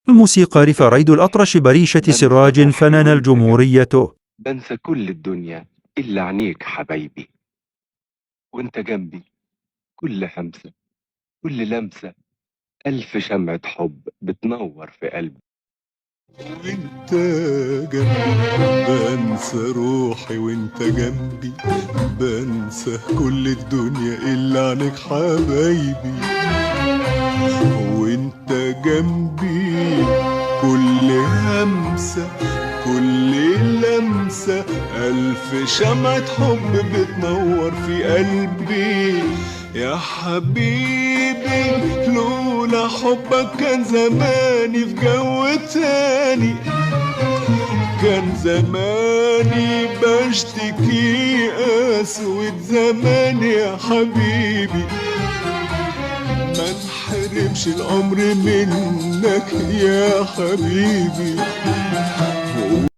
الموسيقار فريد الأطرش بريشة سراج فنان الجمهورية. بنسى كل الدنيا إلا عينيك حبايبي، وانت جنبي كل همسة كل لمسة، ألف شمعة حب بتنور في قلبي. وانت جنبي بنسى روحي، وانت جنبي بنسى كل الدنيا إلا عنك حبايبي، وانت جنبي كل همسة كل لمسة، ألف شمعة حب بتنور في قلبي يا حبيبي. لولا حبك كان زماني في جو تاني، كان زماني بشتكي قسوة زمان يا حبيبي. ما نحرمش الأمر منك يا حبيبي.